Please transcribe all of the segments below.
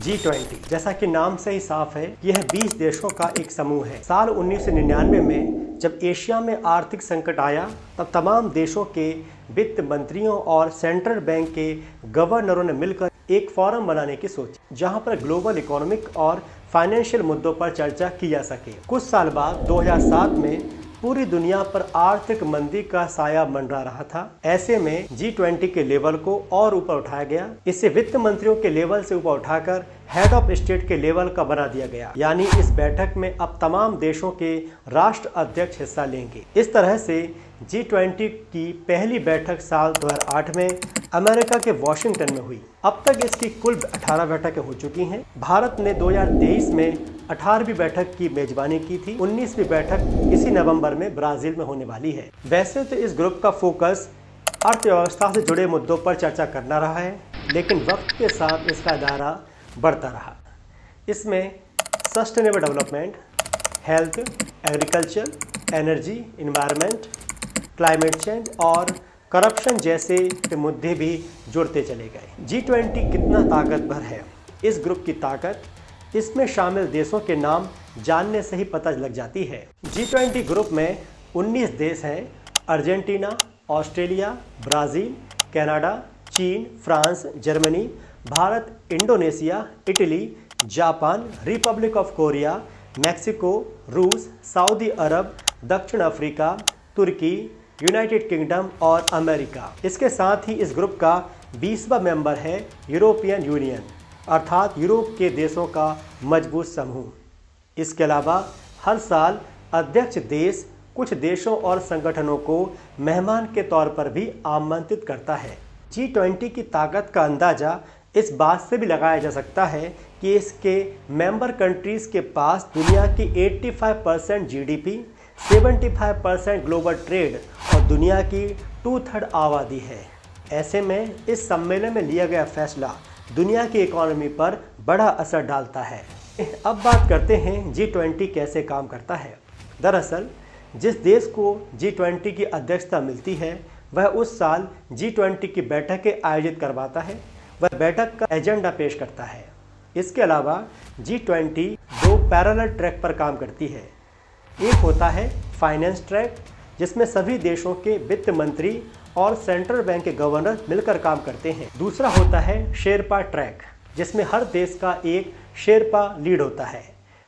G20 जैसा कि नाम से ही साफ है, यह 20 देशों का एक समूह है। साल 1999 में जब एशिया में आर्थिक संकट आया, तब तमाम देशों के वित्त मंत्रियों और सेंट्रल बैंक के गवर्नरों ने मिलकर एक फोरम बनाने की सोची, जहां पर ग्लोबल इकोनॉमिक और फाइनेंशियल मुद्दों पर चर्चा की जा सके। कुछ साल बाद 2007 में पूरी दुनिया पर आर्थिक मंदी का साया मंडरा रहा था। ऐसे में G20 के लेवल को और ऊपर उठाया गया। इसे वित्त मंत्रियों के लेवल से ऊपर उठाकर हेड ऑफ स्टेट के लेवल का बना दिया गया। यानी इस बैठक में अब तमाम देशों के राष्ट्र अध्यक्ष हिस्सा लेंगे। इस तरह से G20 की पहली बैठक साल 2008 में अमेरिका के वॉशिंगटन में हुई। अब तक इसकी कुल 18 बैठकें हो चुकी हैं। भारत ने 2023 में 18वीं बैठक की मेजबानी की थी। 19वीं बैठक इसी नवंबर में ब्राजील में होने वाली है। वैसे तो इस ग्रुप का फोकस अर्थव्यवस्था से जुड़े मुद्दों पर चर्चा करना रहा है, लेकिन वक्त के साथ इसका दायरा बढ़ता रहा। इसमें sustainable development, health, agriculture, energy, environment, climate change और करप्शन जैसे मुद्दे भी जुड़ते चले गए। G20 कितना ताकतवर है? इस ग्रुप की ताकत इसमें शामिल देशों के नाम जानने से ही पता लग जाती है। G20 ग्रुप में 19 देश हैं: अर्जेंटीना, ऑस्ट्रेलिया, ब्राज़ील, कनाडा, चीन, France, Germany, Bharat, Indonesia, Italy, Japan, Republic of Korea, Mexico, रूस, सऊदी अरब, दक्षिण अफ्रीका, तुर्की, यूनाइटेड किंगडम और अमेरिका। इसके साथ ही इस ग्रुप का 20वां मेंबर है यूरोपियन यूनियन, अर्थात यूरोप के देशों का मजबूत समूह। इसके अलावा हर साल अध्यक्ष देश कुछ देशों और संगठनों को मेहमान के तौर पर भी आमंत्रित करता है। G20 की ताकत का अंदाज़ा इस बात से भी लगाया जा सकता है कि इसके मेंबर कंट्रीज़ के पास दुनिया की 85% GDP, 75% ग्लोबल ट्रेड और दुनिया की 2/3 आबादी है। ऐसे में इस सम्मेलन में लिया गया फैसला दुनिया की इकोनॉमी पर बड़ा असर डालता है। अब बात करते हैं G20 कैसे काम करता है। दरअसल जिस देश को G20 की अध्यक्षता मिलती है, वह उस साल G20 की बैठकें आयोजित करवाता है। वह बैठक का एजेंडा पेश करता है। इसके अलावा G20 दो पैरेलल ट्रैक पर काम करती है। एक होता है फाइनेंस ट्रैक, जिसमें सभी देशों के वित्त मंत्री और सेंट्रल बैंक के गवर्नर मिलकर काम करते हैं। दूसरा होता है शेरपा ट्रैक, जिसमें हर देश का एक शेरपा लीड होता है।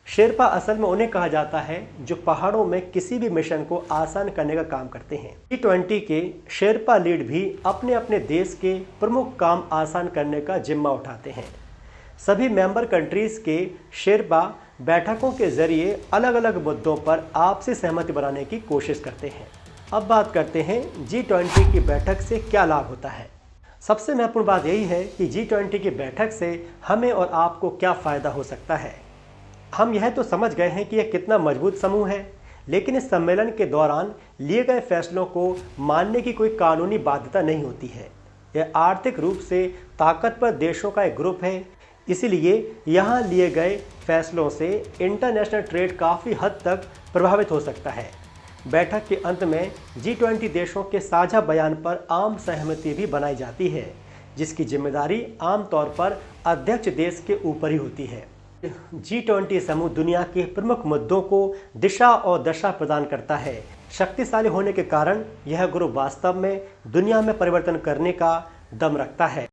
शेरपा असल में उन्हें कहा जाता है जो पहाड़ों में किसी भी मिशन को आसान करने का काम करते हैं। G20 के शेरपा लीड भी अपने अपने देश के प्रमुख काम आसान करने का जिम्मा उठाते हैं। सभी मेंबर कंट्रीज के शेरपा बैठकों के जरिए अलग अलग मुद्दों पर आपसी सहमति बनाने की कोशिश करते हैं। अब बात करते हैं G20 की बैठक से क्या लाभ होता है। सबसे महत्वपूर्ण बात यही है कि G20 की बैठक से हमें और आपको क्या फ़ायदा हो सकता है। हम यह तो समझ गए हैं कि यह कितना मजबूत समूह है, लेकिन इस सम्मेलन के दौरान लिए गए फैसलों को मानने की कोई कानूनी बाध्यता नहीं होती है। यह आर्थिक रूप से ताकतवर देशों का एक ग्रुप है, इसीलिए यहाँ लिए गए फैसलों से इंटरनेशनल ट्रेड काफ़ी हद तक प्रभावित हो सकता है। बैठक के अंत में G20 देशों के साझा बयान पर आम सहमति भी बनाई जाती है, जिसकी जिम्मेदारी आमतौर पर अध्यक्ष देश के ऊपर ही होती है। G20 समूह दुनिया के प्रमुख मुद्दों को दिशा और दशा प्रदान करता है। शक्तिशाली होने के कारण यह ग्रुप वास्तव में दुनिया में परिवर्तन करने का दम रखता है।